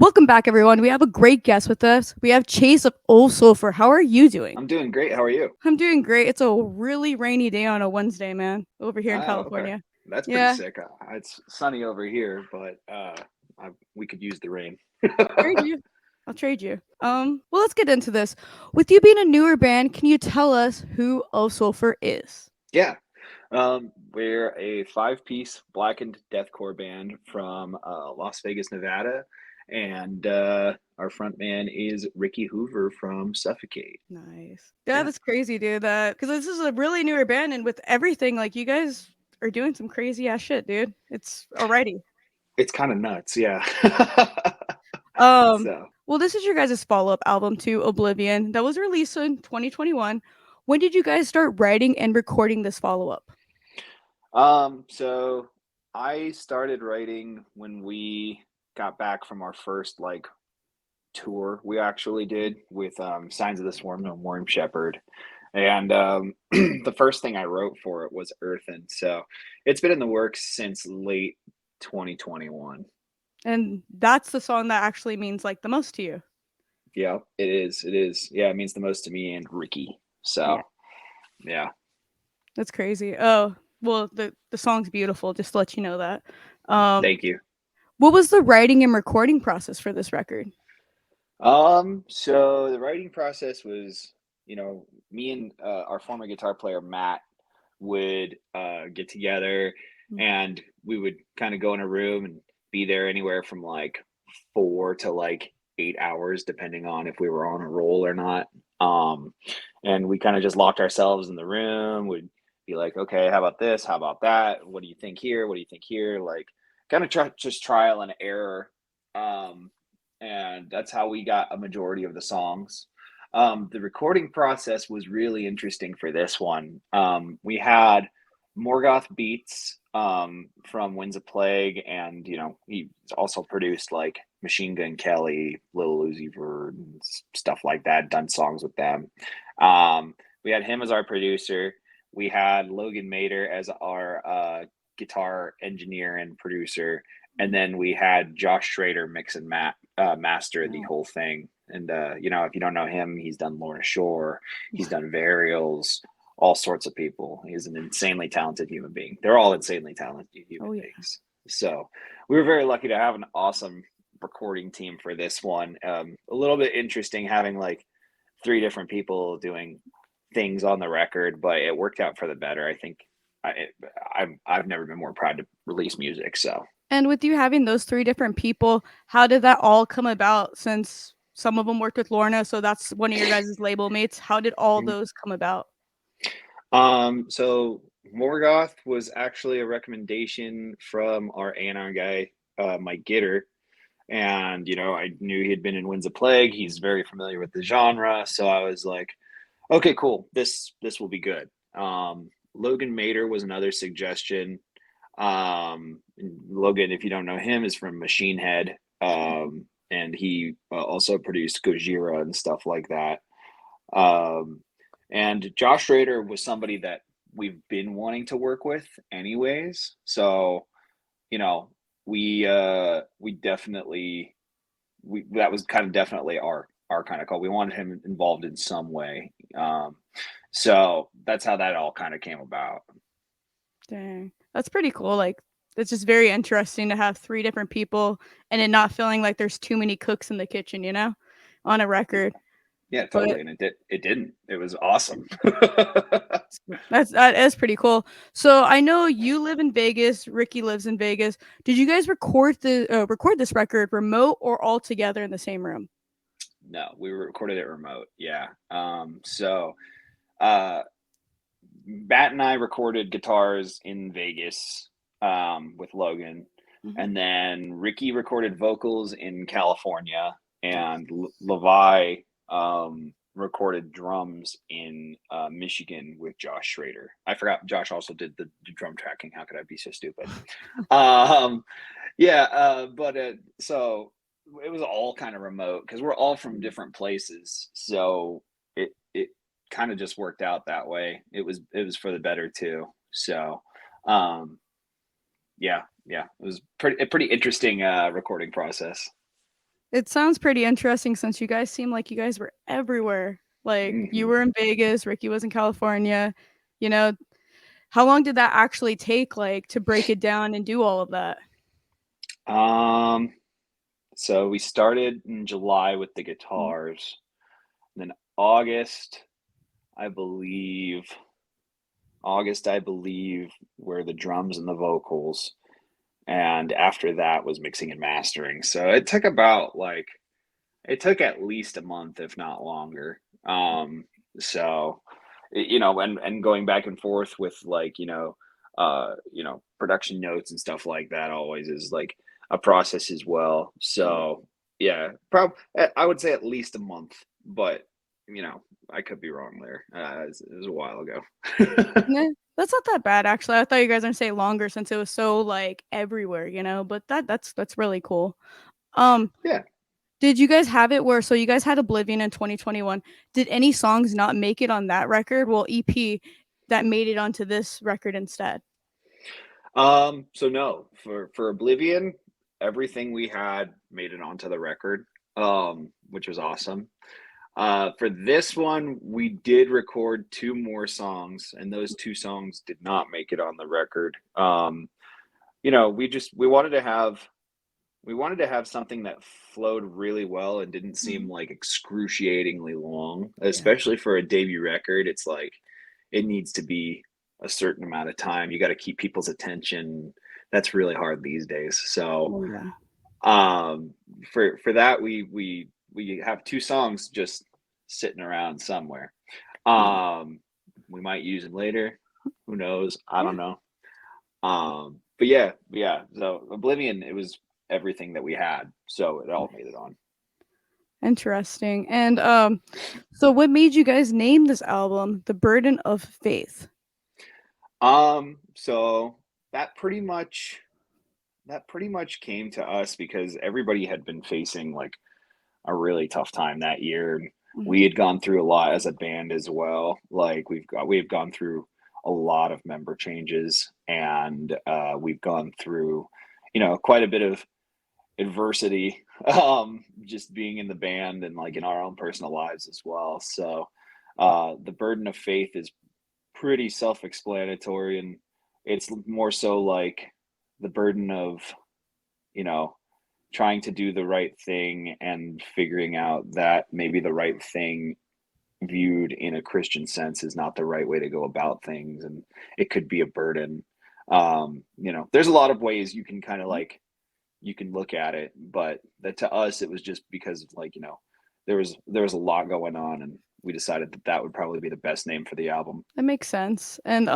Welcome back, everyone. We have a great guest with us. We have Chase of Ov Sulfur. How are you doing? I'm doing great. How are you? I'm doing great. It's a really rainy day on a Wednesday, man, over here in Oh, okay. California. That's pretty Yeah, sick. It's sunny over here, but we could use the rain. I'll trade you. I'll trade you. Well, let's get into this. With you being a newer band, can you tell us who Ov Sulfur is? Yeah. We're a five-piece blackened deathcore band from Las Vegas, Nevada, and our front man is Ricky Hoover from Suffocate. Nice. Yeah, Yeah, that's crazy, dude. That because this is a really newer band, and with everything, like you guys are doing some crazy ass shit, dude. It's already. it's kind of nuts. Yeah. Um, So, well, this is your guys' follow-up album to Oblivion that was released in 2021. When did you guys start writing and recording this follow-up? so I started writing when we got back from our first tour we actually did with Signs of the Swarm No Worm Shepherd. And the first thing I wrote for it was Earthen. So it's been in the works since late 2021. And that's the song that actually means like the most to you. Yeah, it is. It is. Yeah, it means the most to me and Ricky. So Yeah, yeah. that's crazy. Oh, well, the song's beautiful. Just to let you know that. Um, Thank you. what was the writing and recording process for this record? So the writing process was, me and our former guitar player Matt would get together Mm. and we would kind of go in a room and be there anywhere from like 4 to 8 hours, depending on if we were on a roll or not. Um, and we kind of just locked ourselves in the room, would be like, okay, how about this? How about that? What do you think here? What do you think here? Like, kind of just trial and error. Um, and that's how we got a majority of the songs. The recording process was really interesting for this one. We had Morgoth Beats from Winds of Plague, and he's also produced like Machine Gun Kelly, Lil Uzi Vert, and stuff like that. Done songs with them. We had him as our producer. We had Logan Mader as our guitar engineer and producer, and then we had Josh Schrader mix and master the Oh, whole thing. And if you don't know him, he's done Lorna Shore, he's done Varials, all sorts of people. He's an insanely talented human being. They're all insanely talented human oh yeah. beings. So we were very lucky to have an awesome recording team for this one. A little bit interesting having like three different people doing things on the record, but it worked out for the better. I think I've never been more proud to release music. So And with you having those three different people, how did that all come about? Since some of them worked with Lorna, so that's one of your guys' label mates. How did all those come about? so Morgoth was actually a recommendation from our A&R guy, Mike Gitter. And, I knew he had been in Winds of Plague. He's very familiar with the genre. So I was like, okay, cool. This will be good. Logan Mader was another suggestion. Logan, if you don't know him, is from Machine Head. And he also produced Gojira and stuff like that. Um, and Josh Schrader was somebody that we've been wanting to work with anyways. So, you know, we definitely we that was kind of definitely our kind of call. We wanted him involved in some way. So that's how that all kind of came about. Dang. That's pretty cool. Like, it's just very interesting to have three different people and it not feeling like there's too many cooks in the kitchen, on a record. Yeah, But totally. And it didn't. It was awesome. that is pretty cool. So I know you live in Vegas. Ricky lives in Vegas. Did you guys record this record remote or all together in the same room? No, we recorded it remote. Yeah. So uh Bat and I recorded guitars in Vegas with Logan, Mhm. and then Ricky recorded vocals in California, and Levi recorded drums in Michigan with Josh Schrader. I forgot Josh also did the drum tracking. How could I be so stupid? Um, yeah, but so it was all kind of remote because we're all from different places. So it kind of just worked out that way. It was for the better too. So um, yeah, it was a pretty interesting recording process. It sounds pretty interesting since you guys seem like you guys were everywhere. Like you Hmm. were in Vegas, Ricky was in California. You know, how long did that actually take, like, to break it down and do all of that? Um, so we started in July with the Mhm. guitars, then August, I believe, I believe, were the drums and the vocals, and after that was mixing and mastering. So it took about like it took at least a month, if not longer. So and going back and forth with like, production notes and stuff like that always is like a process as well. So yeah, I would say at least a month, but I could be wrong there. It was a while ago. Nah, that's not that bad actually. I thought you guys were gonna say longer since it was so, like, everywhere, but that's really cool. Um, Yeah. did you guys have it where, so you guys had Oblivion in 2021. Did any songs not make it on that record? Well, EP that made it onto this record instead? So no, for Oblivion, everything we had made it onto the record, which was awesome. For this one, we did record two more songs, and those two songs did not make it on the record. We wanted to have something that flowed really well and didn't seem Mhm. like excruciatingly long, Yeah. especially for a debut record. It's like it needs to be a certain amount of time. You got to keep people's attention. That's really hard these days. So, Oh, yeah. um, for that, we have two songs just sitting around somewhere. Yeah. Um, we might use them later. Who knows? I Yeah. don't know. But yeah, yeah. So Oblivion, it was everything that we had, so it all made it on. Interesting. And so what made you guys name this album The Burden of Faith? So that pretty much that pretty much came to us because everybody had been facing like a really tough time that year. And we Mhm. had gone through a lot as a band as well. Like we've gone through a lot of member changes, and we've gone through, quite a bit of adversity, just being in the band and like in our own personal lives as well. So the burden of faith is pretty self-explanatory, and it's more so like the burden of, you know, trying to do the right thing and figuring out that maybe the right thing viewed in a Christian sense is not the right way to go about things, and it could be a burden. There's a lot of ways you can kind of like you can look at it, but that to us it was just because of like, there was a lot going on, and we decided that that would probably be the best name for the album. That makes sense. And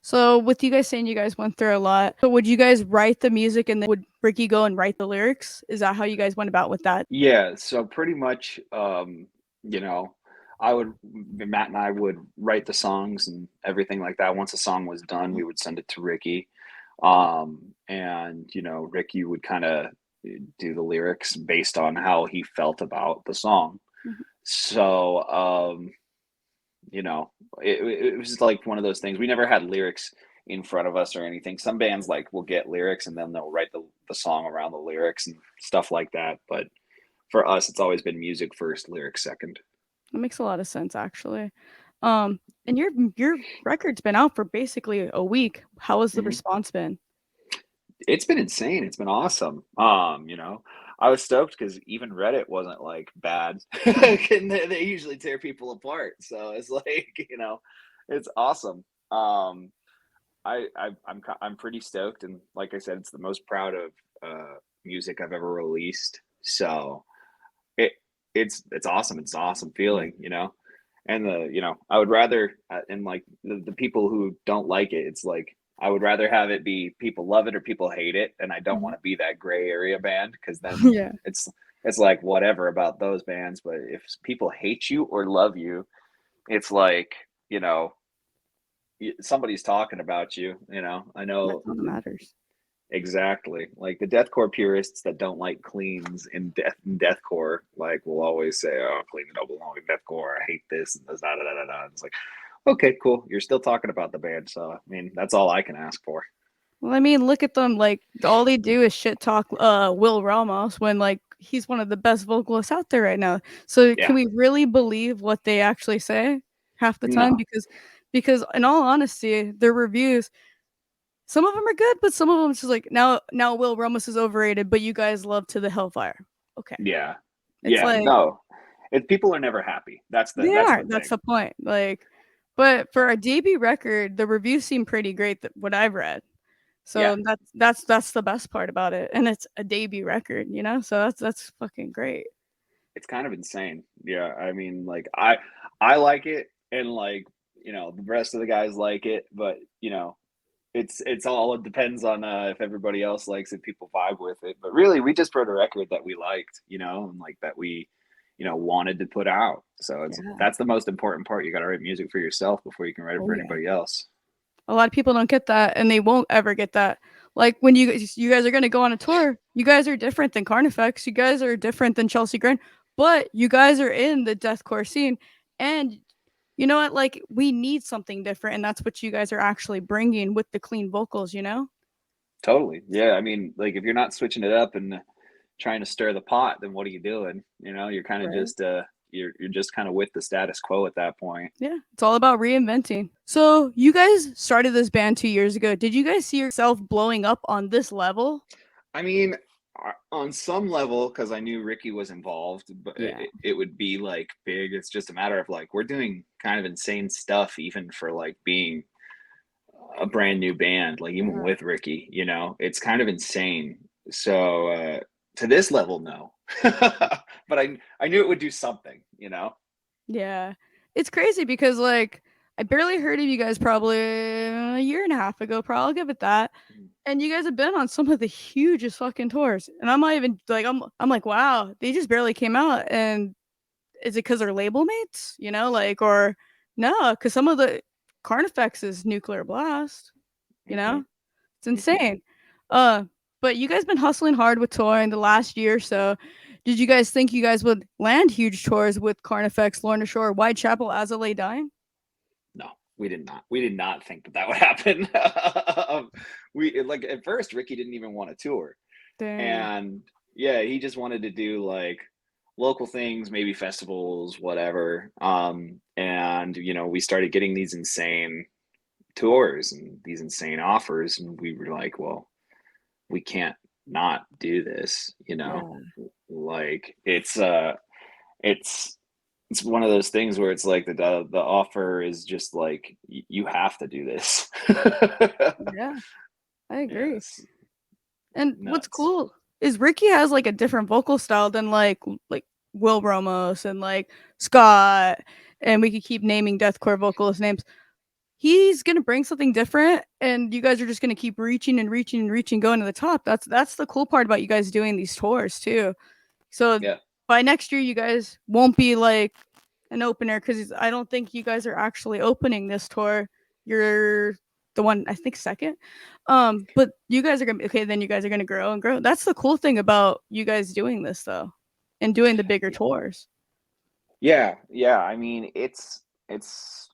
so with you guys saying you guys went through a lot, so would you guys write the music and then would Ricky go and write the lyrics? Is that how you guys went about with that? Yeah, so pretty much, you know, Matt and I would write the songs and everything like that. Once a song was done, we would send it to Ricky. And Ricky would kind of do the lyrics based on how he felt about the song. Mhm. So, you know, it was like one of those things. We never had lyrics in front of us or anything. Some bands like will get lyrics and then they'll write the song around the lyrics and stuff like that. But for us, it's always been music first, lyrics second. That makes a lot of sense actually. Um, and your record's been out for basically a week. How has the Hmm. response been? It's been insane. It's been awesome. I was stoked because even Reddit wasn't like bad. And they usually tear people apart. So it's like, it's awesome. I'm pretty stoked, and like I said, it's the most proud of music I've ever released. So it it's awesome. It's an awesome Yeah. feeling. And I would rather, and like the people who don't like it, it's like I would rather have it be people love it or people hate it, and I don't Mhm. want to be that gray area band because then Yeah. it's it's like whatever about those bands. But if people hate you or love you, it's like, you know somebody's talking about you. I That's know all that matters. exactly, like the deathcore purists that don't like cleans in deathcore, like will always say, "Oh, clean don't belong in deathcore. I hate this and this, da da da da da." It's like, okay, cool. You're still talking about the band, so I mean, that's all I can ask for. Well, I mean, look at them. Like all they do is shit talk Will Ramos when, like, he's one of the best vocalists out there right now. So can Yeah. we really believe what they actually say half the time? No. Because in all honesty, their reviews, some of them are good, but some of them just like now Will Ramos is overrated, but you guys love To the Hellfire. Okay, Yeah. it's Yeah. like No. People are never happy. they That's are. the That's thing. the point. Like, but for a debut record, the reviews seem pretty great. That what I've read. Yeah. So that's the best part about it, and it's a debut record, you know. So that's fucking great. It's kind of insane. Yeah. I mean, like I like it, and like, the rest of the guys like it, but it's all, it depends on if everybody else likes it, people vibe with it. But really, we just wrote a record that we liked, and like that we, wanted to put out. So Yeah. that's the most important part. You got to write music for yourself before you can write it Oh for yeah. anybody else. A lot of people don't get that, and they won't ever get that. Like when you guys are gonna go on a tour, you guys are different than Carnifex. You guys are different than Chelsea Grin, but you guys are in the deathcore scene, and you know what? Like we need something different, and that's what you guys are actually bringing with the clean vocals. You know? Totally. Yeah. I mean, like if you're not switching it up and trying to stir the pot, then what are you doing? You're kind of Right. just you're just kind of with the status quo at that point. Yeah, it's all about reinventing. So you guys started this band 2 years ago. Did you guys see yourself blowing up on this level? I mean, on some level, because I knew Ricky was involved, but Yeah. it would be like big. It's just a matter of like we're doing kind of insane stuff, even for like being a brand new band. Like even Yeah. with Ricky, it's kind of insane. So to this level, no, but I knew it would do something. Yeah. It's crazy because like I barely heard of you guys probably a year and a half ago, probably I'll give it that. Mhm. And you guys have been on some of the hugest fucking tours. And I'm not even like I'm like, wow, they just barely came out. And is it because they're label mates? You know, like or no, because some of the Carnifex is Nuclear Blast, you Mhm. know? It's Mhm. insane. Uh, but you guys been hustling hard with touring the last year or so. Did you guys think you guys would land huge tours with Carnifex, Lorna Shore, Whitechapel, As I Lay Dying? No, we did not. We did not think that would happen. We like at first Ricky didn't even want to tour, Dang. and yeah, he just wanted to do like local things, maybe festivals, whatever. And we started getting these insane tours and these insane offers, and we were like, well, we can't not do this. Yeah. Like it's it's one of those things where it's like the offer is just like you have to do this. Yeah. I agree. Yes, And what's nuts. cool is Ricky has like a different vocal style than like Will Ramos and like Scott, and we could keep naming deathcore vocalist names. He's gonna bring something different, and you guys are just gonna keep reaching and reaching and reaching, going to the top. That's the cool part about you guys doing these tours too. So Yeah, by next year, you guys won't be like an opener because I don't think you guys are actually opening this tour. You're the one I think second. But you guys are gonna be okay. Then you guys are gonna grow and grow. That's the cool thing about you guys doing this though, and doing the bigger tours. yeah, yeah. I mean, it's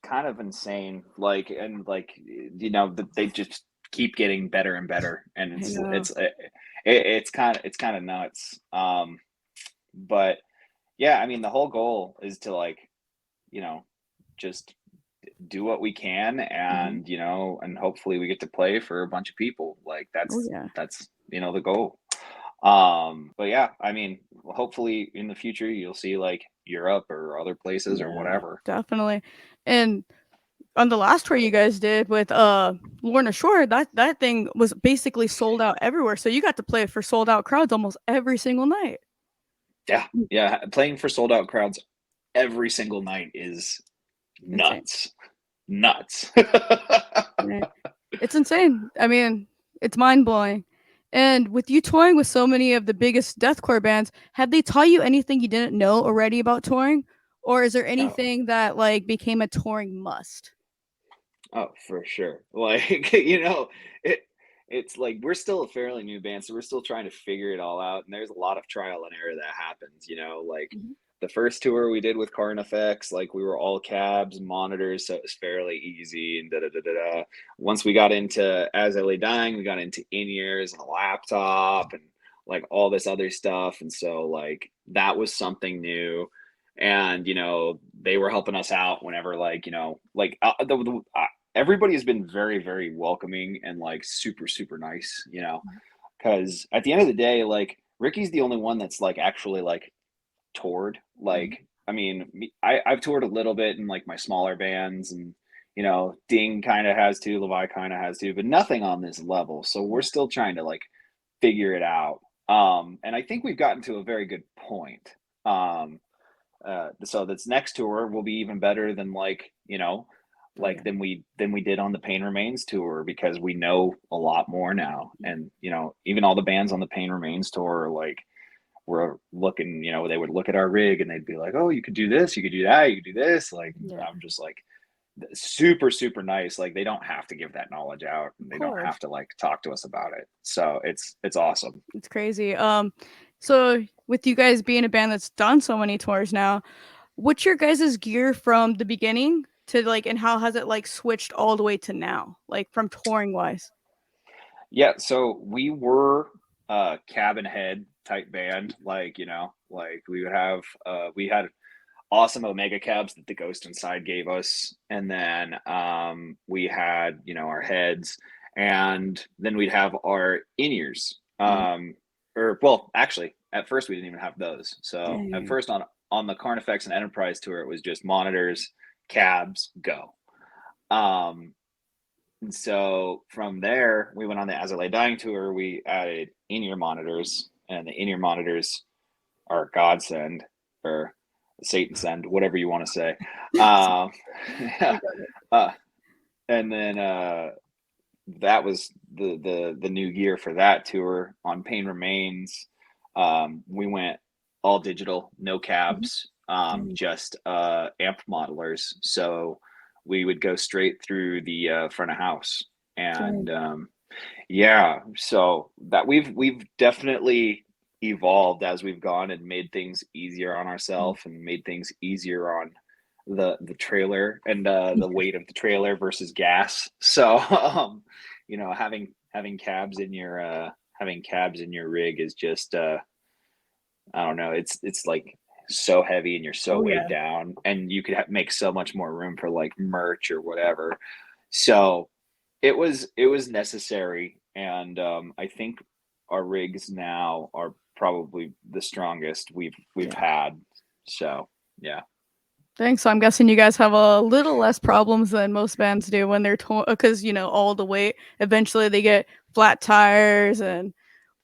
kind of insane. Like and like they just keep getting better and better, and I it's know. it's it, it's kind of nuts. But yeah, I mean, the whole goal is to like you know just do what we can, Hmm. and hopefully we get to play for a bunch of people. Like Oh that's yeah, that's the goal. But yeah, I mean, hopefully in the future you'll see like Europe or other places or yeah, whatever. definitely. And on the last tour you guys did with Lorna Shore, that thing was basically sold out everywhere. So you got to play for sold out crowds almost every single night. Yeah, yeah, playing for sold out crowds every single night is Insane. nuts. Nuts. Right. It's insane. I mean, it's mind blowing. And with you touring with so many of the biggest deathcore bands, have they taught you anything you didn't know already about touring? Or is there Oh, anything that like became a touring must? oh, for sure. Like, it it's like we're still a fairly new band, so we're still trying to figure it all out. And there's a lot of trial and error that happens. Like Mhm. the first tour we did with Carnifex, like we were all cabs and monitors, so it was fairly easy and da da da da da. Once we got into As I Lay Dying, we got into in-ears and a laptop and like all this other stuff. And so like that was something new. And they were helping us out whenever like everybody has been very, very welcoming and like super, super nice, because at the end of the day, like Ricky's the only one that's like actually like toured. Mhm. Like, I mean, I've toured a little bit in like my smaller bands, and Ding kind of has too, Levi kind of has too, but nothing on this level. So we're Yeah. still trying to like figure it out. And I think we've gotten to a very good point. Um, so this next tour will be even better than Oh yeah. than we did on the Pain Remains tour, because we know a lot more now. And even all the bands on the Pain Remains tour are like, we're looking, they would look at our rig and they'd be like, oh, you could do this, you could do that, you could do this. Like, Yeah. I'm just like, super, super nice. Like, they don't have to give that knowledge out, Of and they don't have course. to like talk to us about it. So it's awesome. It's crazy. So with you guys being a band that's done so many tours now, what's your guys' gear from the beginning to like, and how has it like switched all the way to now, like from touring wise? Yeah, so we were a cabin head type band. Like, like we had awesome Omega cabs that the Ghost Inside gave us. And then we had, our heads, and then we'd have our in-ears. Mm. Or well, actually, at first we didn't even have those. So at Dang. first on the Carnifex and Enterprise tour, it was just monitors, cabs, go. Um, and so from there, we went on the As I Lay Dying tour. We added in-ear monitors, and the in-ear monitors are a godsend, or Satan send, whatever you want to say. Um, I yeah. got it. Uh, and then that was the new gear for that tour. On Pain Remains, we went all digital, no Mhm. cabs, Dang. just amp modelers. So we would go straight through the front of house. Dang. And yeah, so that we've definitely evolved as we've gone, and made things easier on Mm. ourselves, and made things easier on the trailer, and the weight of the trailer versus gas. So having cabs in your rig is just I don't know, it's like so heavy, and you're so Oh weighed yeah. down, and you could make so much more room for like merch or whatever. So it was necessary. And I think our rigs now are probably the strongest we've Yeah. had. So yeah. Thanks. So I'm guessing you guys have a little less problems than most bands do when they're because all the weight. Eventually, they get flat tires and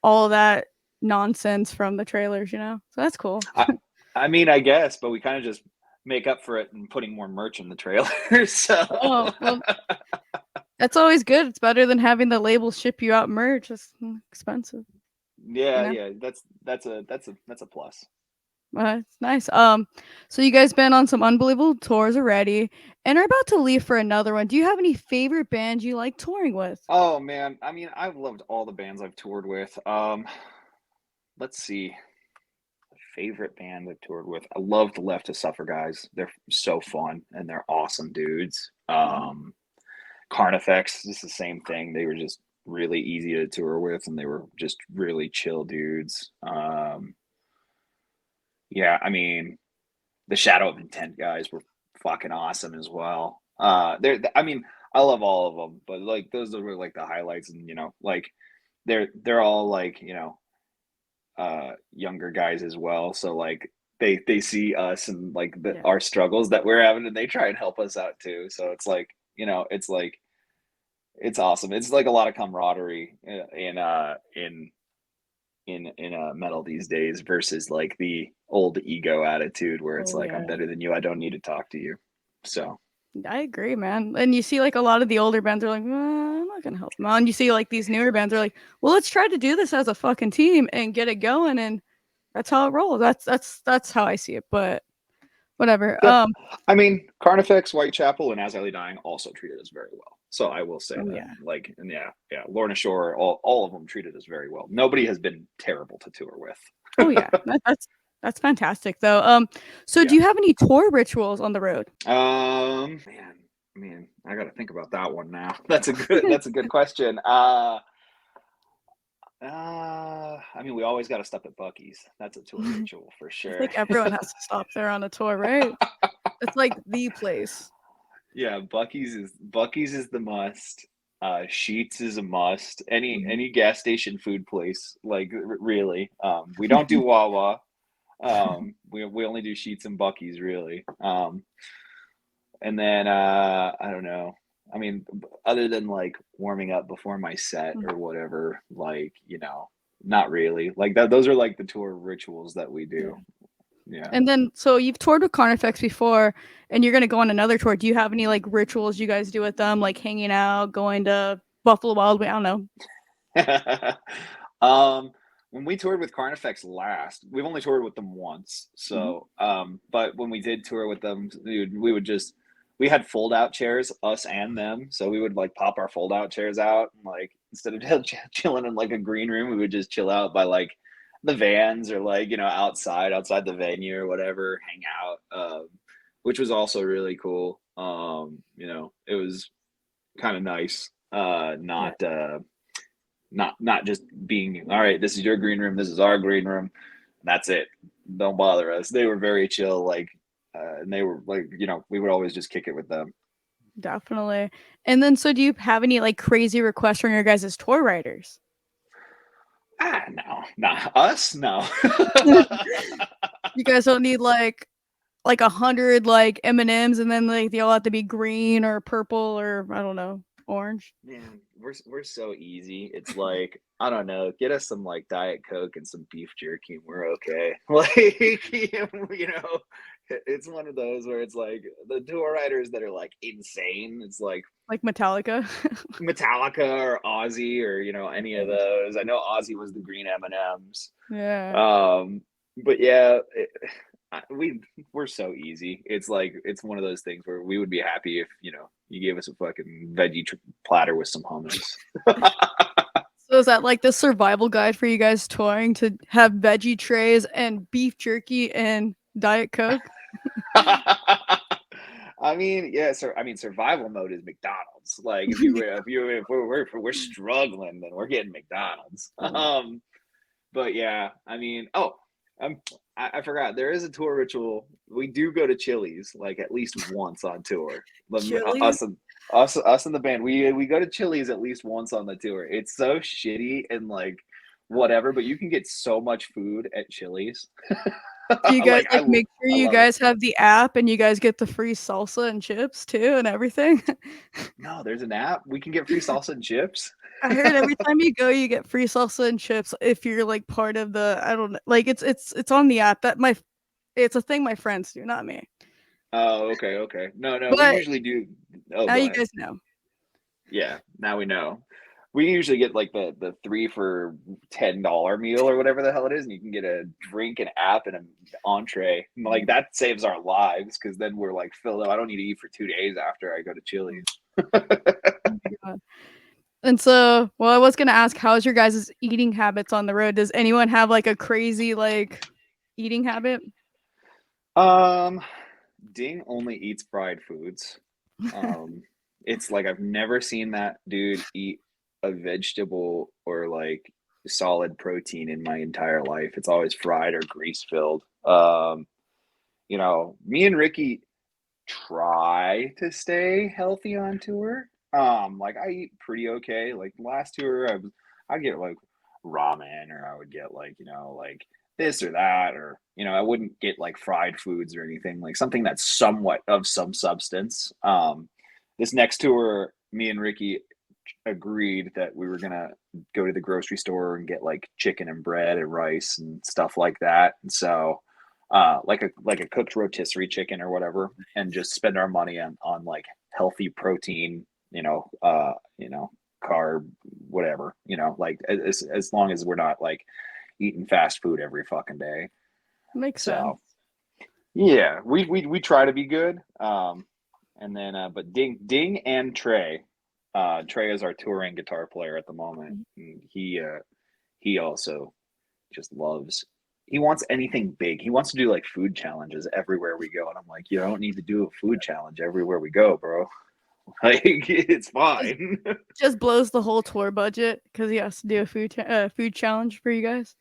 all that nonsense from the trailers. So that's cool. I I mean, I guess, but we kind of just make up for it and putting more merch in the trailer. So Oh well, that's always good. It's better than having the label ship you out merch. It's expensive, you yeah, know. yeah, that's a plus. It's nice. So you guys been on some unbelievable tours already, and are about to leave for another one. Do you have any favorite bands you like touring with? Oh man, I mean, I've loved all the bands I've toured with. Let's see. Favorite band I've toured with. I love the Left to Suffer guys. They're so fun, and they're awesome dudes. Mhm. Carnifex is the same thing. They were just really easy to tour with, and they were just really chill dudes. Yeah, I mean, the Shadow of Intent guys were fucking awesome as well. I mean, I love all of them, but like those were like the highlights. And like they're all like younger guys as well. So like they see us and like Yeah. our struggles that we're having, and they try and help us out too. So it's like, it's like it's awesome. It's like a lot of camaraderie in metal these days, versus like the old ego attitude where it's Oh like, I'm yeah. better than you, I don't need to talk to you. So I agree, man. And you see, like a lot of the older bands are like, I'm not gonna help them out. And you see, like these newer bands are like, well, let's try to do this as a fucking team and get it going. And that's how it rolls. That's how I see it. But whatever. yeah, I mean, Carnifex, Whitechapel, and As I Lay Dying also treated us very well. So I will say Oh that. yeah. Like, and yeah, Lorna Shore, all of them treated us very well. Nobody has been terrible to tour with. Oh yeah. That's fantastic though. So do Yeah. you have any tour rituals on the road? Man, I mean, I got to think about that one now. That's a good question. I mean, we always got to stop at Bucky's. That's a tour ritual for I sure. think everyone has to stop there on a tour, right? It's like the place. Yeah, Bucky's is the must. Sheets is a must. Mhm. Any gas station food place, like really. We don't do Wawa. We only do Sheets and Bucky's really. And then I don't know. I mean, other than like warming up before my set or whatever, like, not really. Like that those are like the tour rituals that we Yeah. do. Yeah. And then, so you've toured with Carnifex before, and you're gonna go on another tour. Do you have any like rituals you guys do with them, like hanging out, going to Buffalo Wild Wings? I don't know. um, when we toured with Carnifex last, we've only toured with them once. Mhm. So, but when we did tour with them, dude, we had fold out chairs, us and them. So we would like pop our fold out chairs out, and like instead of chilling in like a green room, we would just chill out by like the vans or like, outside the venue or whatever, hang out, which was also really cool. It was kind of nice, Yeah. not just being all right, this is your green room, this is our green room, that's it, don't bother us. They were very chill, like, and they were like, we would always just kick it with them. Definitely. And then, so do you have any like crazy requests from your guys' tour riders? No, not us, no. You guys don't need like 100 like M&Ms, and then like they all have to be green or purple or I don't know, orange. Man, we're so easy. It's like, I don't know, get us some like Diet Coke and some beef jerky and we're okay. Like, it's one of those where it's like the tour riders that are like insane. It's like Like Metallica. Metallica or Ozzy or any of those. I know Ozzy was the green M&Ms. Yeah. But yeah, we're so easy. It's like it's one of those things where we would be happy if you gave us a fucking veggie platter with some hummus. So is that like the survival guide for you guys touring, to have veggie trays and beef jerky and Diet Coke? I mean, yeah. So I mean, survival mode is McDonald's. Like if we're struggling, then we're getting McDonald's. But yeah, I mean, um, I forgot there is a tour ritual. We do go to Chili's like at least once on tour. Chili's? Us and the band. We go to Chili's at least once on the tour. It's so shitty and like whatever, but you can get so much food at Chili's. Do you guys Like like make sure I you love it. guys have the app and you guys get the free salsa and chips too and everything? No, there's an app. We can get free salsa and chips. I heard every time you go, you get free salsa and chips if you're like part of the, I don't know, like it's on the app. It's a thing my friends do, not me. Oh, okay, okay. No, no, we But usually do. Oh, now go you ahead. guys know. Yeah, now we know. We usually get like the 3 for $10 meal or whatever the hell it is, and you can get a drink, an app, and an entree. And, like that saves our lives because then we're like filled up. I don't need to eat for 2 days after I go to Chili's. Oh my god. And so, well, I was gonna ask, how's your guys' eating habits on the road? Does anyone have like a crazy like eating habit? Um, Ding only eats fried foods. Um, it's like I've never seen that dude eat a vegetable or like solid protein in my entire life. It's always fried or grease filled. Me and Ricky try to stay healthy on tour. Like I eat pretty okay. Like last tour, I'd get like ramen, or I would get like like this or that, or I wouldn't get like fried foods or anything. Like something that's somewhat of some substance. This next tour, me and Ricky agreed that we were gonna go to the grocery store and get like chicken and bread and rice and stuff like that. And so like a cooked rotisserie chicken or whatever, and just spend our money on like healthy protein, carb, whatever, like as long as we're not like eating fast food every fucking day. Makes sense. So yeah, we try to be good. And then but Ding and Trey. Trey is our touring guitar player at the moment. And he also just loves, he wants anything big. He wants to do like food challenges everywhere we go. And I'm like, you don't need to do a food challenge everywhere we go, bro. Like, it's Just fine. just blows the whole tour budget because he has to do a food challenge for you guys.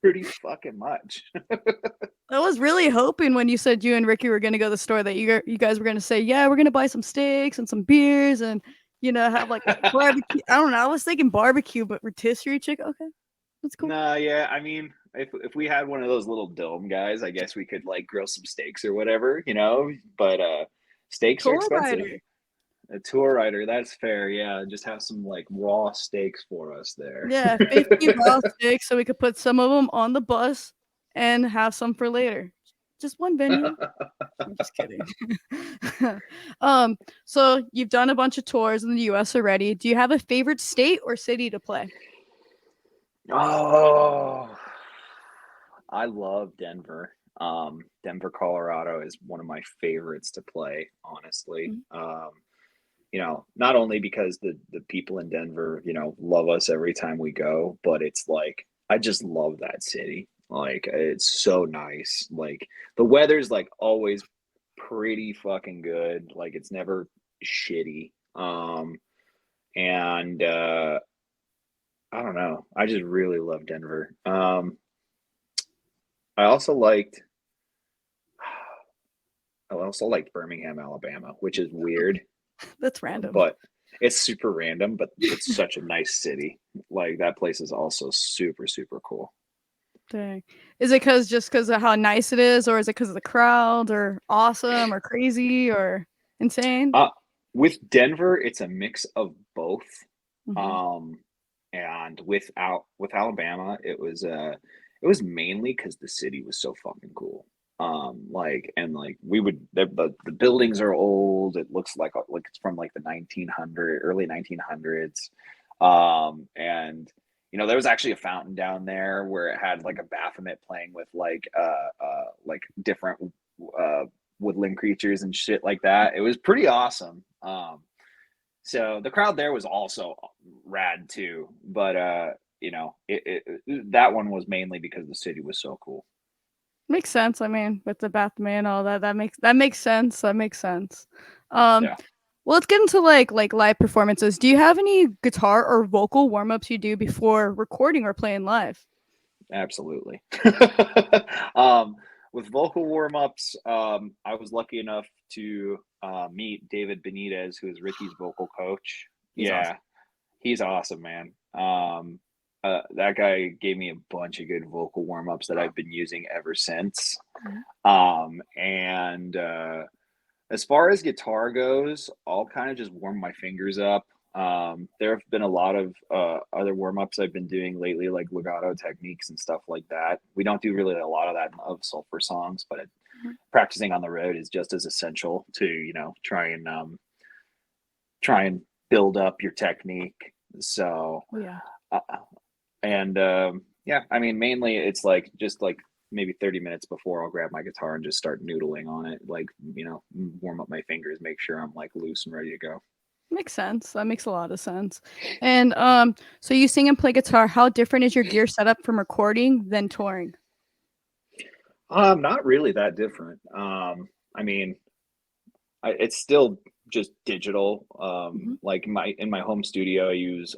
Pretty fucking much. I was really hoping when you said you and Ricky were gonna go to the store that you guys were gonna say, yeah, we're gonna buy some steaks and some beers and have like a barbecue. I don't know. I was thinking barbecue, but rotisserie chicken. Okay, that's cool. Nah, yeah. I mean, if we had one of those little dome guys, I guess we could like grill some steaks or whatever, you know. But steaks are Tour expensive. rider. A tour rider, that's fair. Yeah, just have some like raw steaks for us there. Yeah, 50 raw steaks so we could put some of them on the bus and have some for later. Just one venue. I'm just kidding. So you've done a bunch of tours in the US already. Do you have a favorite state or city to play? Oh, I love Denver. Denver, Colorado is one of my favorites to play, honestly. Mhm. Not only because the people in Denver, love us every time we go, but it's like I just love that city. Like it's so nice. Like the weather's like always pretty fucking good. Like it's never shitty. And I don't know. I just really love Denver. I also liked I also liked Birmingham, Alabama, which is weird, That's random. but it's super random, but it's such a nice city. Like that place is also super, super cool. Dang. Is it just because of how nice it is, or is it because of the crowd, or awesome, or crazy, or insane? Uh, with Denver, it's a mix of both. Mhm. Um, and with Alabama, it was mainly because the city was so fucking cool. Like we would the buildings are old. It looks like it's from like the early 1900s. And there was actually a fountain down there where it had like a Baphomet playing with like different uh woodland creatures and shit like that. It was pretty awesome. So the crowd there was also rad too, but that one was mainly because the city was so cool. Makes sense. I mean, with the Batman and all that, that makes sense. That makes sense. Um, Yeah, well, let's get into like live performances. Do you have any guitar or vocal warm ups you do before recording or playing live? absolutely. um, with vocal warm ups, I was lucky enough to meet David Benitez, who is Ricky's vocal coach. He's awesome. Yeah, he's awesome, man. That guy gave me a bunch of good vocal warm ups that I've been using ever since. Mhm. And as far as guitar goes, I'll kind of just warm my fingers up. There have been a lot of other warm ups I've been doing lately, like legato techniques and stuff like that. We don't do really a lot of that in Of Sulfur songs, but Mhm. practicing on the road is just as essential to try and build up your technique. So, Oh yeah. uh, and yeah, I mean, mainly it's like just like maybe 30 minutes before I'll grab my guitar and just start noodling on it, like, warm up my fingers, make sure I'm like loose and ready to go. Makes sense. That makes a lot of sense. And so you sing and play guitar. How different is your gear setup from recording than touring? Not really that different. I mean, it's still just digital. Mhm. Like in my home studio, I use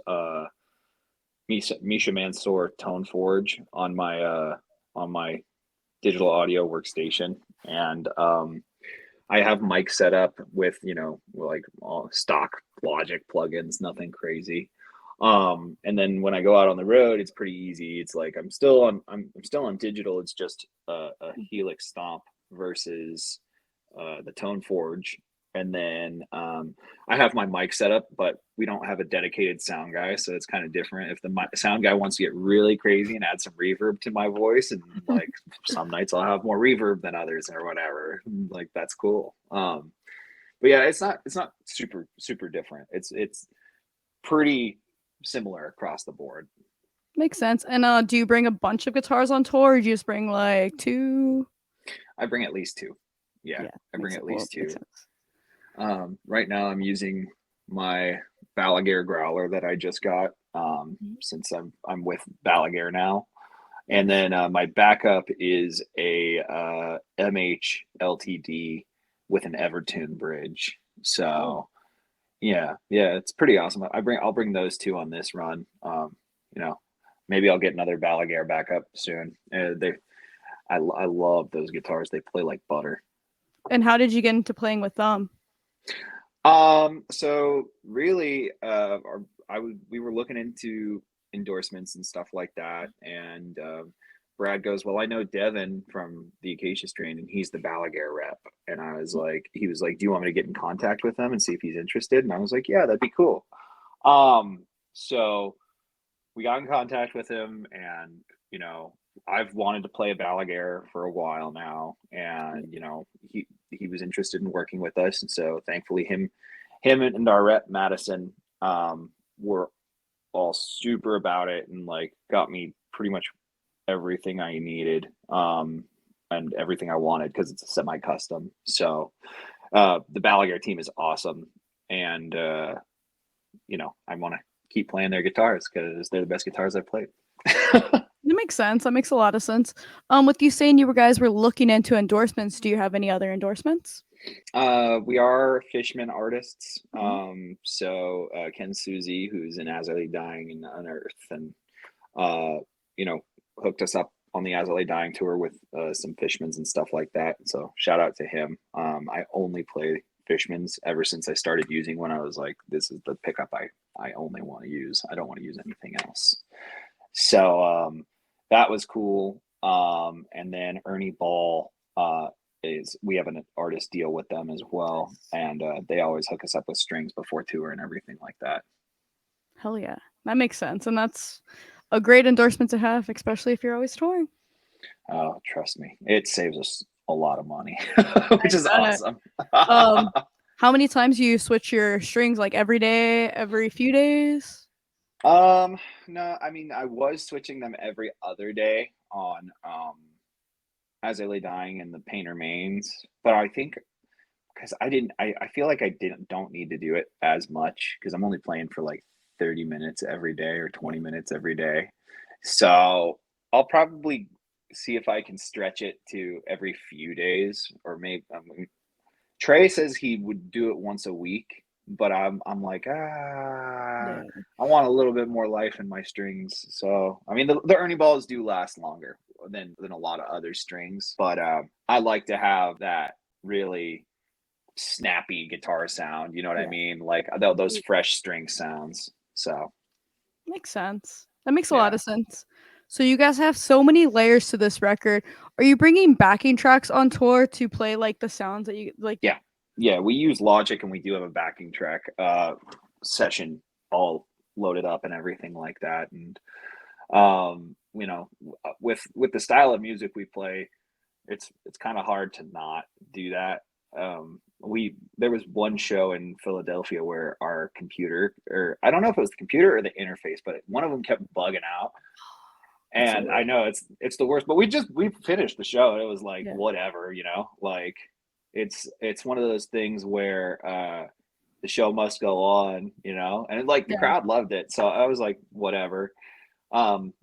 Misha Mansour Tone Forge on my digital audio workstation, and I have mic set up with like all stock Logic plugins, nothing crazy. And then when I go out on the road, it's pretty easy. It's like I'm still on digital. It's just a Helix Stomp versus the Tone Forge. And then I have my mic set up, but we don't have a dedicated sound guy, so it's kind of different. If the sound guy wants to get really crazy and add some reverb to my voice, and like some nights I'll have more reverb than others or whatever, like that's cool. But yeah, it's not super super different. It's pretty similar across the board. Makes sense. And do you bring a bunch of guitars on tour, or do you just bring like two? I bring at least two. Yeah, Yeah, I bring at least makes two. sense. Right now, I'm using my Balaguer growler that I just got, Mhm. since I'm with Balaguer now, and Nice. then my backup is a MH LTD with an Evertune bridge. So yeah, it's pretty awesome. I'll bring those two on this run. You know, maybe I'll get another Balaguer back up soon. I love those guitars. They play like butter. And how did you get into playing with them? So really, we were looking into endorsements and stuff like that, and Brad goes, "Well, I know Devin from the Acacia Strain, and he's the Balaguer rep." And he was like, "Do you want me to get in contact with him and see if he's interested?" And I was like, "Yeah, that'd be cool." So we got in contact with him, and I've wanted to play a Balaguer for a while now, and he was interested in working with us, and so thankfully him and our rep Madison were all super about it, and like got me pretty much everything I needed, and everything I wanted, because it's a semi-custom. So the Balaguer team is awesome, and I want to keep playing their guitars because they're the best guitars I've played. That makes sense. That makes a lot of sense. With you saying you guys were looking into endorsements, do you have any other endorsements? We are Fishman artists. Mhm. So Ken Suzy, who's in As I Lay Dying and Unearth, and uh, you know, hooked us up on the As I Lay Dying tour with some Fishmans and stuff like that. So shout out to him. I only play Fishmans ever since I started using one. I was like, this is the pickup I only want to use. I don't want to use anything else. So that was cool. And then Ernie Ball is we have an artist deal with them as well, and they always hook us up with strings before tour and everything like that. Hell yeah. That makes sense. And that's a great endorsement to have, especially if you're always touring. Oh, trust me, it saves us a lot of money, which is I bet. awesome. Um, how many times do you switch your strings? Like every day, every few days? um, no, I mean I was switching them every other day on As I Lay Dying and the Painter Mains, but I think because I feel like I don't need to do it as much because I'm only playing for like 30 minutes every day or 20 minutes every day. So I'll probably see if I can stretch it to every few days, or maybe Trey says he would do it once a week, but I'm like, Yeah. I want a little bit more life in my strings. So I mean, the Ernie balls do last longer than a lot of other strings, but I like to have that really snappy guitar sound. You know what I Yeah. mean? Like those fresh string sounds. So Makes sense. That makes a lot yeah, of sense. So you guys have so many layers to this record. Are you bringing backing tracks on tour to play like the sounds that you like? yeah, yeah. We use Logic, and we do have a backing track session all loaded up and everything like that. And with the style of music we play, it's kind of hard to not do that. We There was one show in Philadelphia where our computer, or I don't know if it was the computer or the interface, but one of them kept bugging out. That's so And I know it's the worst, but we finished the show, and it was like yeah. whatever, like it's one of those things where the show must go on, and like the Yeah. crowd loved it, so I was like whatever. Um,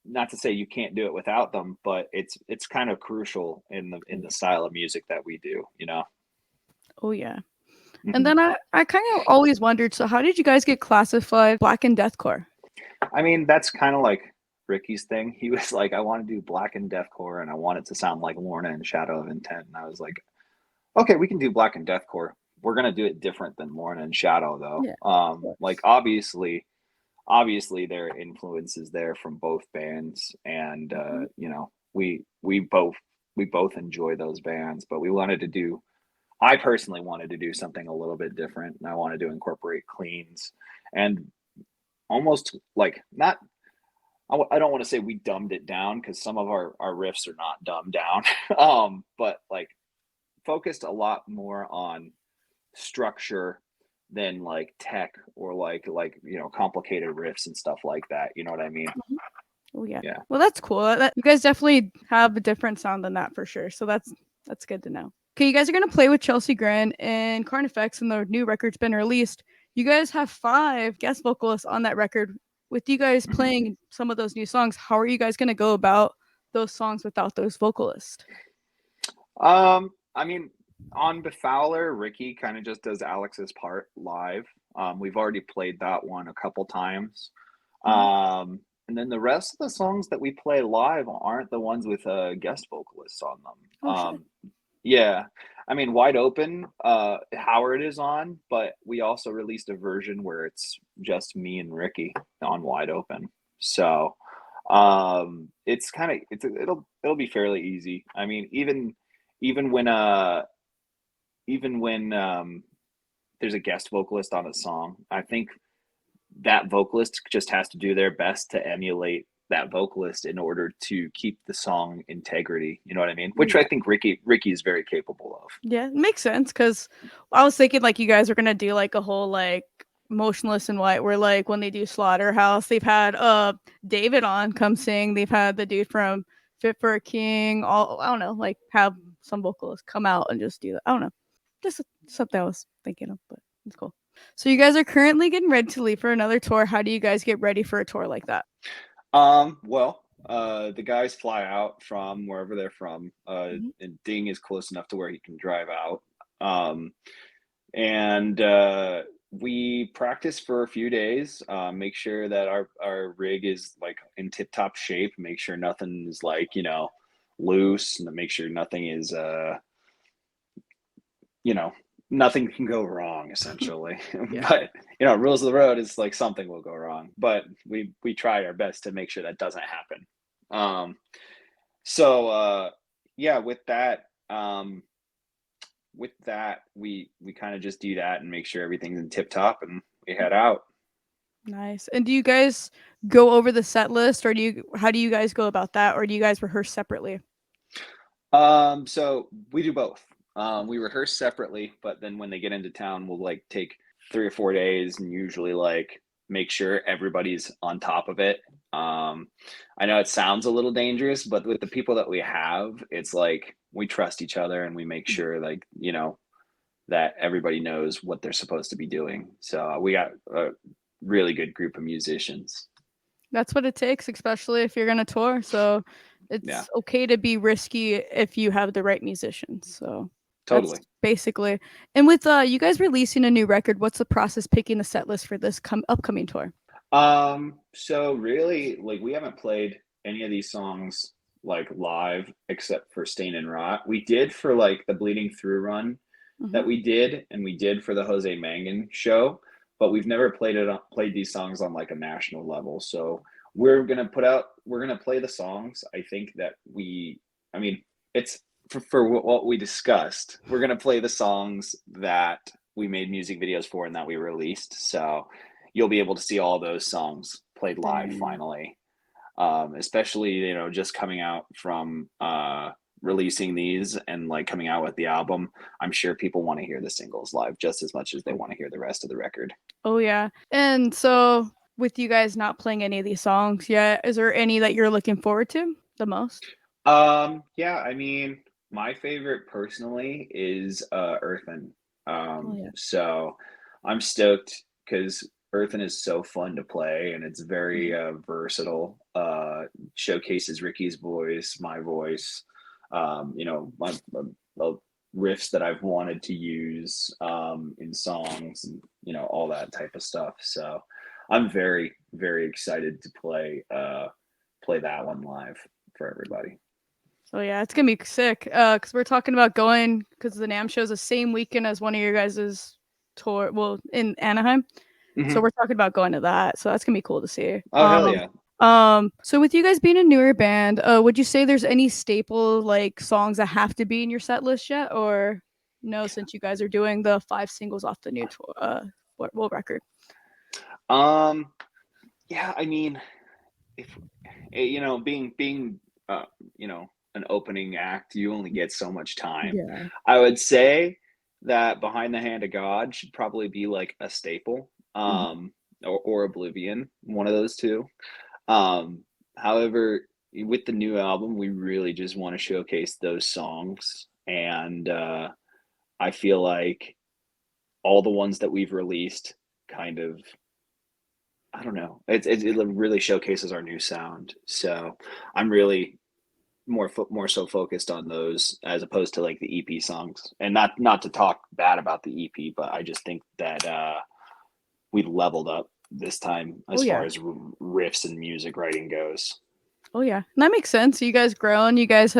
Not to say you can't do it without them, but it's kind of crucial in the style of music that we do. Oh yeah. And Hmm. then I kind of always wondered, so how did you guys get classified black and deathcore? I mean, that's kind of like Ricky's thing. He was like, I want to do black and deathcore, and I want it to sound like Lorna and Shadow of Intent. And I was like, okay, we can do black and deathcore. We're gonna do it different than Lorna and Shadow, though. Yeah, of Like course. obviously there are influences there from both bands, and Mhm. we both enjoy those bands, but I personally wanted to do something a little bit different, and I wanted to incorporate cleans, and almost like not. I don't want to say we dumbed it down, because some of our riffs are not dumbed down, but like focused a lot more on structure than like tech, or complicated riffs and stuff like that. You know what I mean? Mhm. Oh yeah. Yeah. Well, that's cool. You guys definitely have a different sound than that for sure. So that's good to know. Okay, you guys are gonna play with Chelsea Grin and Carnifex, and the new record's been released. You guys have 5 guest vocalists on that record. With you guys Mhm. playing some of those new songs, how are you guys gonna go about those songs without those vocalists? I mean, On Befowler, Ricky kind of just does Alex's part live. We've already played that one a couple times. Mhm. And then the rest of the songs that we play live aren't the ones with guest vocalists on them. Oh shit. Yeah, I mean, Wide Open, Howard is on, but we also released a version where it's just me and Ricky on Wide Open. So, it's kind of it'll be fairly easy. I mean, even when even when there's a guest vocalist on a song, I think that vocalist just has to do their best to emulate that vocalist in order to keep the song integrity. You know what I mean? Which I Yeah. think Ricky is very capable of. Yeah, it makes sense because I was thinking like you guys were gonna do like a whole like Motionless in White where like when they do Slaughterhouse, they've had David on come sing, they've had the dude from Fit for a King, all I don't know, like have some vocalists come out and just do that. I don't know. Just something I was thinking of, but it's cool. So you guys are currently getting ready to leave for another tour. How do you guys get ready for a tour like that? Well, the guys fly out from wherever they're from. Mhm. And Ding is close enough to where he can drive out. Um, and we practice for a few days. Make sure that our rig is like in tip top shape. Make sure nothing is like loose, and to make sure nothing is you know nothing can go wrong essentially. Yeah. But rules of the road is like something will go wrong, but we try our best to make sure that doesn't happen. um so yeah, with that we kind of just do that and make sure everything's in tip top and we head out. Nice. And do you guys go over the set list or do you how do you guys go about that or do you guys rehearse separately? So we do both. We rehearse separately, but then when they get into town, we'll like take 3 or 4 days and usually like make sure everybody's on top of it. I know it sounds a little dangerous, but with the people that we have, it's like we trust each other and we make sure like, that everybody knows what they're supposed to be doing. So we got a really good group of musicians. That's what it takes, especially if you're gonna tour. So Yeah, it's okay to be risky if you have the right musicians. So that's totally. basically. And with you guys releasing a new record, what's the process picking the set list for this upcoming tour? So really, like we haven't played any of these songs like live except for Stain and Rot. We did for like the Bleeding Through run Hmm. that we did, and we did for the Jose Mangan show, but we've never played these songs on like a national level. So we're gonna play the songs. I think that I mean, it's for what we discussed. We're gonna play the songs that we made music videos for and that we released. So you'll be able to see all those songs played live Damn. finally. Especially just coming out from releasing these and like coming out with the album. I'm sure people want to hear the singles live just as much as they want to hear the rest of the record. Oh yeah. And so with you guys not playing any of these songs yet, is there any that you're looking forward to the most? Yeah, I mean, my favorite personally is Earthen. Oh yeah. So I'm stoked because Earthen is so fun to play and it's very Mhm. versatile. Showcases Ricky's voice, my voice, my riffs that I've wanted to use in songs and all that type of stuff. So I'm very, very excited to play that one live for everybody. Oh yeah, it's gonna be sick. Cause we're talking about going because the NAM show's the same weekend as one of your guys' tour. Well, in Anaheim, so Hmm. we're talking about going to that. So that's gonna be cool to see. Oh hell yeah. So with you guys being a newer band, would you say there's any staple like songs that have to be in your set list yet, or no? Since you guys are doing the 5 singles off the new tour, world record. Um, yeah, I mean, if being uh, you know, an opening act, you only get so much time. Yeah. I would say that Behind the Hand of God should probably be like a staple, Mhm. or Oblivion, one of those two. Um, However, with the new album, we really just want to showcase those songs, and I feel like all the ones that we've released kind of, I don't know. It really showcases our new sound. So I'm really more so focused on those as opposed to like the EP songs. And not to talk bad about the EP, but I just think that we leveled up this time Oh as far yeah. as riffs and music writing goes. Oh yeah. And that makes sense. You guys grown, you guys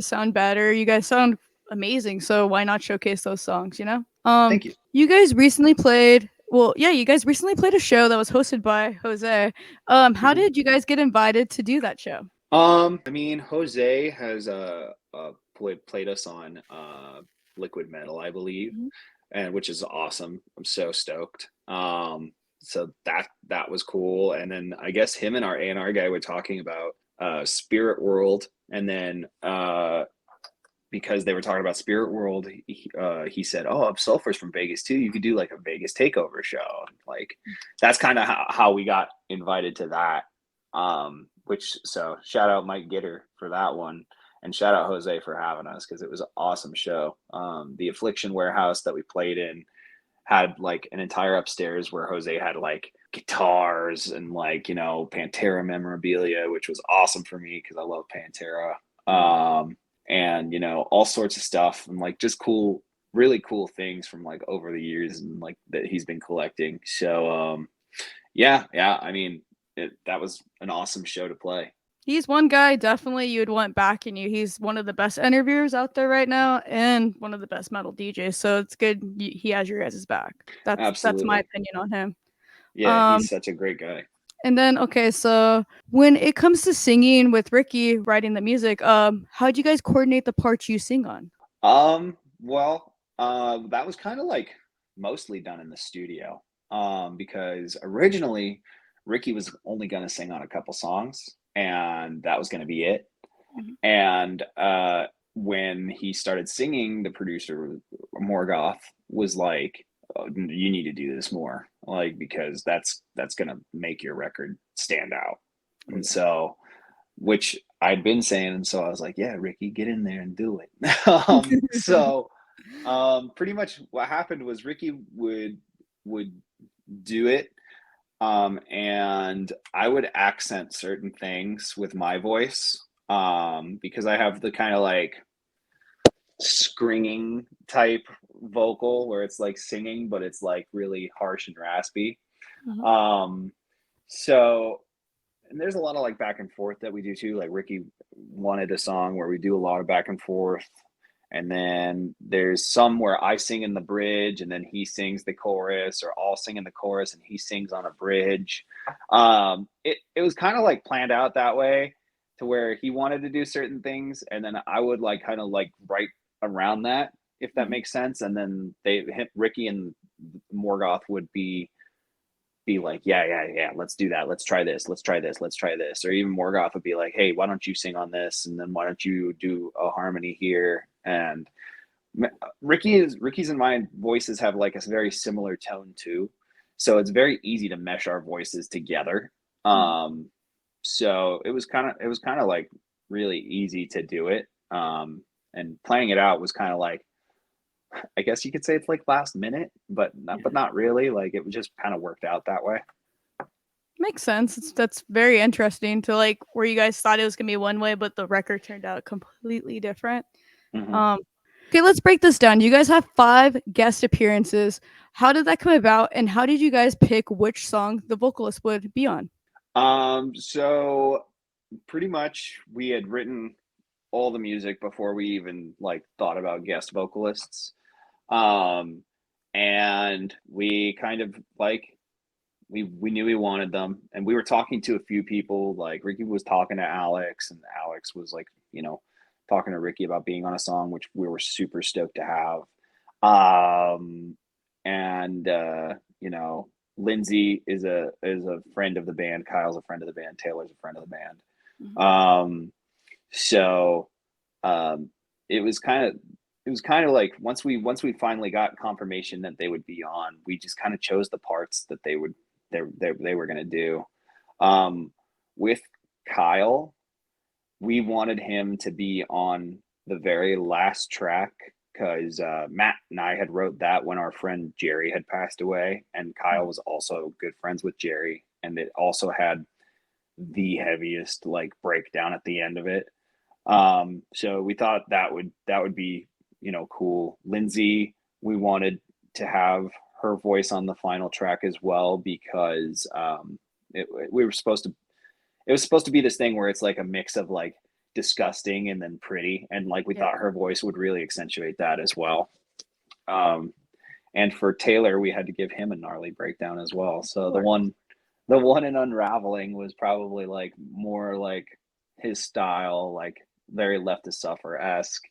sound better, you guys sound amazing. So why not showcase those songs, you know? Thank you. You guys recently played well, yeah, you guys recently played a show that was hosted by Jose. How Mhm. did you guys get invited to do that show? I mean, Jose has played us on Liquid Metal, I believe, Mhm. and which is awesome. I'm so stoked. So that was cool. And then I guess him and our A&R guy were talking about Spirit World, and then because they were talking about Spirit World, he said, "Oh, Ov Sulfur's from Vegas too. You could do like a Vegas takeover show." Like that's kind of how we got invited to that. Which so shout out Mike Gitter for that one, and shout out Jose for having us because it was an awesome show. The Affliction Warehouse that we played in had like an entire upstairs where Jose had like guitars and like Pantera memorabilia, which was awesome for me because I love Pantera. And all sorts of stuff and like just cool, really cool things from like over the years and like that he's been collecting. So yeah, I mean that was an awesome show to play. He's one guy definitely you would want backing you. He's one of the best interviewers out there right now and one of the best metal DJs. So it's good he has your guys' back. That's my Absolutely. opinion on him. Yeah, Um, he's such a great guy. and then okay, so when it comes to singing with Ricky writing the music, how do you guys coordinate the parts you sing on? Well, that was kind of like mostly done in the studio. Because originally Ricky was only going to sing on a couple songs and that was going to be it. Mhm. And when he started singing, the producer Morgoth was like, "Oh, you need to do this more, like because that's going to make your record stand out." Oh And yeah. so which I'd been saying, and so I was like, "Yeah, Ricky, get in there and do it." Pretty much what happened was Ricky would do it, and I would accent certain things with my voice, because I have the kind of like screaming type vocal where it's like singing, but it's like really harsh and raspy. Mhm. Um, so and there's a lot of like back and forth that we do too. Like Ricky wanted a song where we do a lot of back and forth. And then there's some where I sing in the bridge and then he sings the chorus, or I'll sing in the chorus and he sings on a bridge. It was kind of like planned out that way to where he wanted to do certain things and then I would like kind of like write around that, if that Mhm. makes sense. And then Ricky and Morgoth would be like, yeah, let's do that. Let's try this. Let's try this. Let's try this. Or even Morgoth would be like, hey, why don't you sing on this? And then why don't you do a harmony here? And Ricky's and my voices have like a very similar tone too. So it's very easy to mesh our voices together. Mhm. So it was kind of like really easy to do it. And playing it out was kind of like, I guess you could say it's like last minute, but Yeah. not really. Like it just kind of worked out that way. Makes sense. That's very interesting to like where you guys thought it was gonna be one way, but the record turned out completely different. Hmm. Um, okay, let's break this down. You guys have 5 guest appearances. How did that come about, and how did you guys pick which song the vocalist would be on? So pretty much we had written all the music before we even like thought about guest vocalists. Um, and we kind of like we knew we wanted them, and we were talking to a few people. Like Ricky was talking to Alex, and Alex was like, talking to Ricky about being on a song, which we were super stoked to have. Um, and Lindsay is a friend of the band. Kyle's a friend of the band. Taylor's a friend of the band. Mhm. So um, it was kind of like once we finally got confirmation that they would be on, we just kind of chose the parts that they were going to do. Um, with Kyle, we wanted him to be on the very last track because Matt and I had wrote that when our friend Jerry had passed away, and Kyle was also good friends with Jerry, and it also had the heaviest like breakdown at the end of it. So we thought that would be, cool. Lindsay, we wanted to have her voice on the final track as well because we were supposed to it was supposed to be this thing where it's like a mix of like disgusting and then pretty, and like we Yeah, thought her voice would really accentuate that as well. Um, and for Taylor, we had to give him a gnarly breakdown as well. of So the course. one the one in Unraveling was probably like more like his style, like very Left to Suffer esque,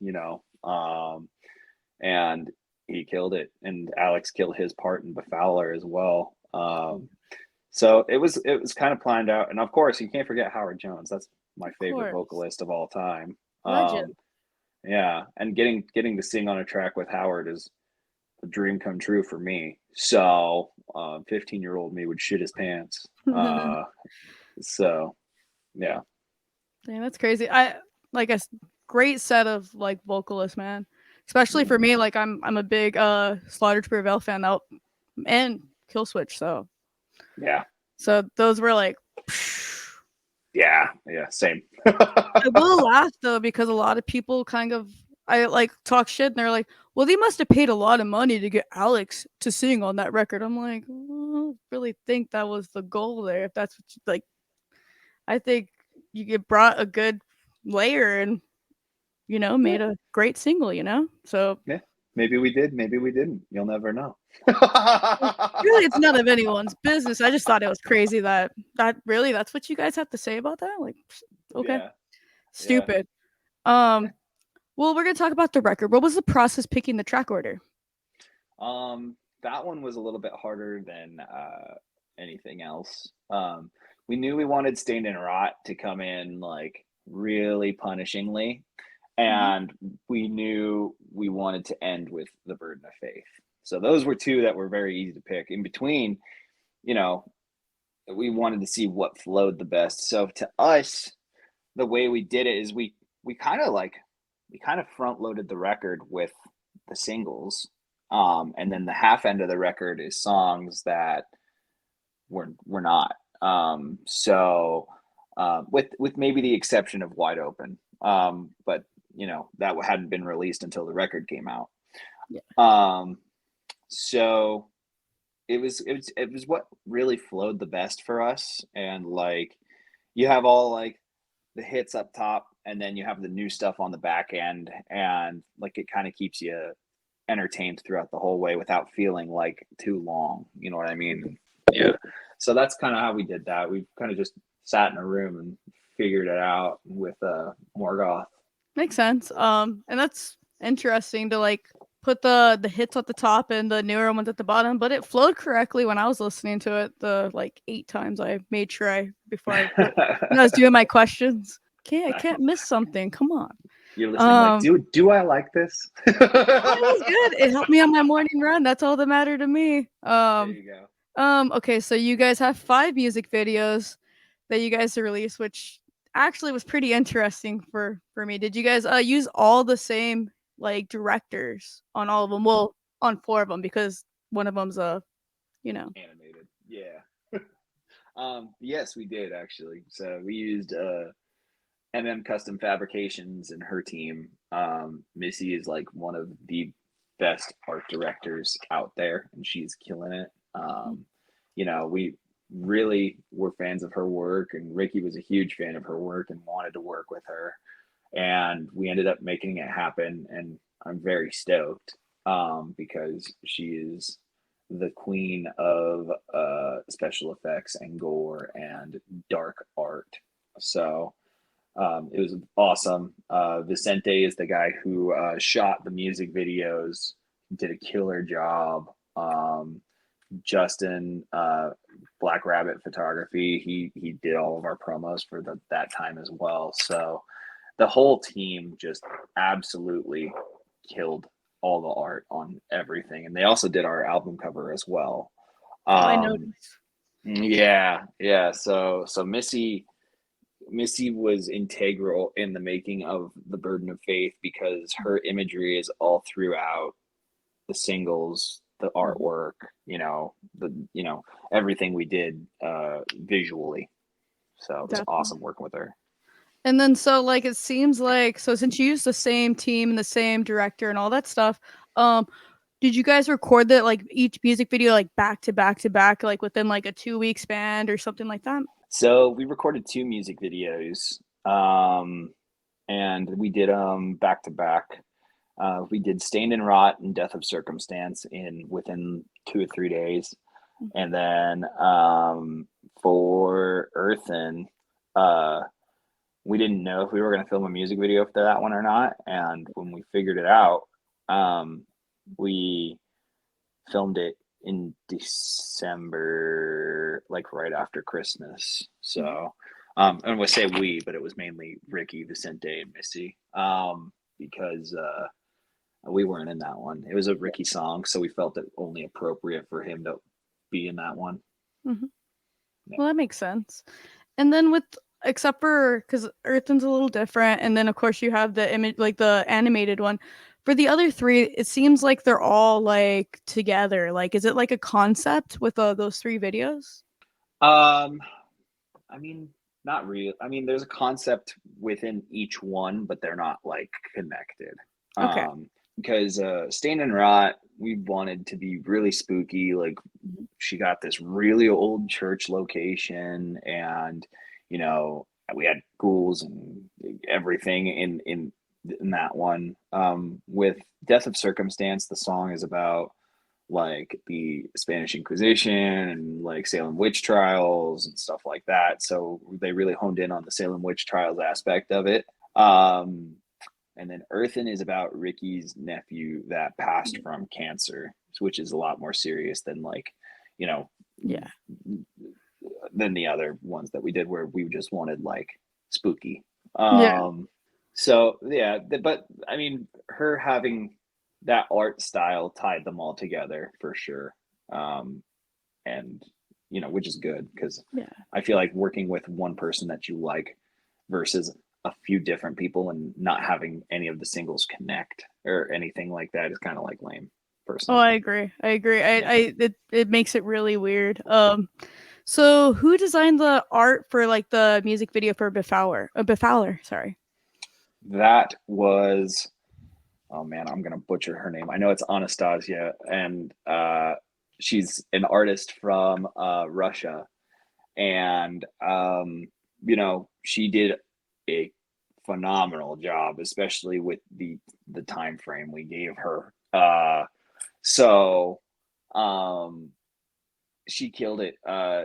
and he killed it. And Alex killed his part in Befouler as well. So it was kind of planned out, and of course you can't forget Howard Jones. That's my Of favorite course. vocalist of all time. Legend. Yeah, and getting to sing on a track with Howard is a dream come true for me. So 15-year-old me would shit his pants. Dang, So yeah. that's crazy. I like great set of like vocalists, man. Especially for Mhm. me, like I'm a big Slaughter to Prevail fan out and Kill Switch, Yeah, so those were like yeah, same. I will laugh though because a lot of people kind of I like talk shit and they're like, "Well, they must have paid a lot of money to get Alex to sing on that record." I'm like, "I don't really think that was the goal there. If that's what you, like, I think you get brought a good layer and Yeah, made a great single. So yeah. Maybe we did, maybe we didn't. You'll never know. really, it's none of anyone's business. I just thought it was crazy that really that's what you guys have to say about that. Like, okay, Yeah, yeah. stupid. Um, well, we're gonna talk about the record. What was the process picking the track order? That one was a little bit harder than anything else. We knew we wanted Stained and Rot to come in like really punishingly, Mhm. and we knew we wanted to end with The Burden of Faith. So those were two that were very easy to pick. In between, you know, we wanted to see what flowed the best. So to us, the way we did it is we kind of like we kind of front loaded the record with the singles, and then the half end of the record is songs that were not. With maybe the exception of Wide Open, but that hadn't been released until the record came out. Yeah. Um, so it was what really flowed the best for us, and like you have all like the hits up top, and then you have the new stuff on the back end, and like it kind of keeps you entertained throughout the whole way without feeling like too long. You know what I mean? Yeah. So that's kind of how we did that. We kind of just sat in a room and figured it out with Morgoth. Makes sense. And that's interesting to like put the hits at the top and the newer ones at the bottom, but it flowed correctly when I was listening to it. The like 8 times I made sure when I was doing my questions. Okay, I can't Nice. miss something. Come on. You're listening like, Um, do I like this? no, it was good. It helped me on my morning run. That's all that mattered to me. There you go. Okay, so you guys have 5 music videos that you guys released, which actually was pretty interesting for me. Did you guys use all the same like directors on all of them? Well, on 4 of them because one of them's you know. Animated. Yeah. Yes, we did actually. So we used Custom Fabrications and her team. Missy is like one of the best art directors out there, and she's killing it. We really were fans of her work, and Ricky was a huge fan of her work and wanted to work with her. And we ended up making it happen, and I'm very stoked because she is the queen of special effects and gore and dark art. So it was awesome. Vicente is the guy who shot the music videos, did a killer job. Justin, Black Rabbit Photography, he did all of our promos for that time as well. So the whole team just absolutely killed all the art on everything, and they also did our album cover as well. Oh, I Um, noticed. yeah. So Missy was integral in the making of The Burden of Faith because her imagery is all throughout the singles, the Mhm. artwork, everything we did visually. So it was Definitely. awesome working with her. And then so like it seems like so since you used the same team and the same director and all that stuff, um, did you guys record that like each music video like back to back to back, like within like a 2 week span or something like that? So we recorded two music videos, and we did them back to back. We did Stained and Rot and Death of Circumstance in within 2 or 3 days, and then for Earthen, uh, we didn't know if we were going to film a music video for that one or not. And when we figured it out, we filmed it in December, like right after Christmas. So, and we say we, but it was mainly Ricky, Vicente, and Missy, because we weren't in that one. It was a Ricky song, so we felt it only appropriate for him to be in that one. Mm-hmm. Yeah. Well, that makes sense. And then with except for because Earthen's a little different, and then of course you have the image like the animated one. For the other three, it seems like they're all like together. Like, is it like a concept with those three videos? Um, I mean, not real. I mean, there's a concept within each one, but they're not like connected. Okay. Because Stain and Rot, we wanted to be really spooky. Like, she got this really old church location, and you know, we had ghouls and everything in that one. With Death of Circumstance, the song is about like the Spanish Inquisition and like Salem witch trials and stuff like that. So they really honed in on the Salem witch trials aspect of it. And then Earthen is about Ricky's nephew that passed from cancer, which is a lot more serious than like, you know, Yeah. than the other ones that we did where we just wanted like spooky. Yeah. So yeah, but I mean, her having that art style tied them all together for sure. And you know, which is good because Yeah. I feel like working with one person that you like versus a few different people and not having any of the singles connect or anything like that is kind of like lame Oh, personally. I agree. I agree. Yeah. It makes it really weird. So who designed the art for like the music video for Befouler? Befouler, sorry. That was, oh man, I'm gonna butcher her name. I know it's Anastasia, and she's an artist from Russia, and you know, she did a phenomenal job, especially with the time frame we gave her. So um, she killed it.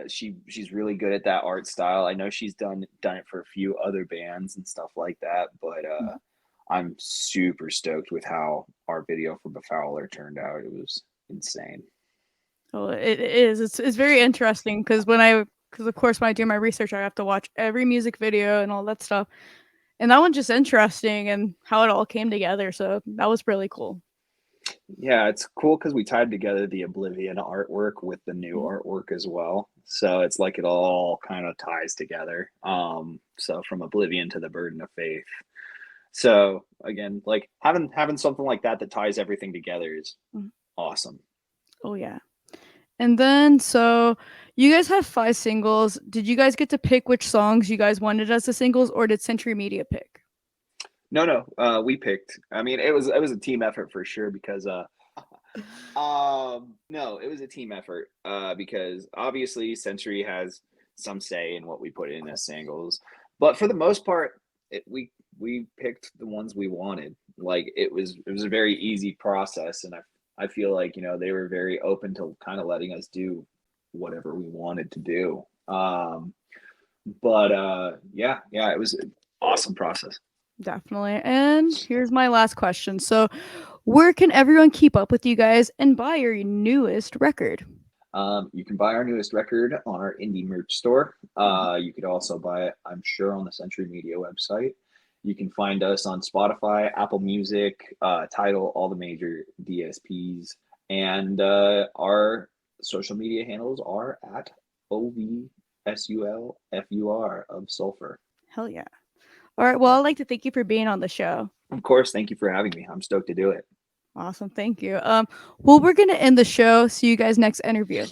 She's really good at that art style. I know she's done it for a few other bands and stuff like that, but I'm super stoked with how our video for Befouler turned out. It was insane. Oh, it is. It's very interesting because of course when I do my research, I have to watch every music video and all that stuff. And that one's just interesting and how it all came together. So that was really cool. Yeah, it's cool because we tied together the Oblivion artwork with the new Mhm. artwork as well. So it's like it all kind of ties together. So from Oblivion to the Burden of Faith. So again, like having something like that that ties everything together is Mhm. awesome. Oh yeah. And then so you guys have 5 singles. Did you guys get to pick which songs you guys wanted as the singles, or did Century Media pick? No, no, we picked. I mean, it was a team effort for sure because no, it was a team effort because obviously Century has some say in what we put in as singles, but for the most part, we picked the ones we wanted. Like it was a very easy process, and I feel like you know they were very open to kind of letting us do whatever we wanted to do. But yeah, it was an awesome process. Definitely. And here's my last question. So, where can everyone keep up with you guys and buy your newest record? You can buy our newest record on our indie merch store. Mhm. You could also buy it, I'm sure, on the Century Media website. You can find us on Spotify, Apple Music, Tidal, all the major DSPs, and our social media handles are at OVSULFUR of Sulfur. Hell yeah. All right. Well, Yeah. I'd like to thank you for being on the show. Of course, thank you for having me. I'm stoked to do it. Awesome. Thank you. Well, we're going to end the show. See you guys next interview.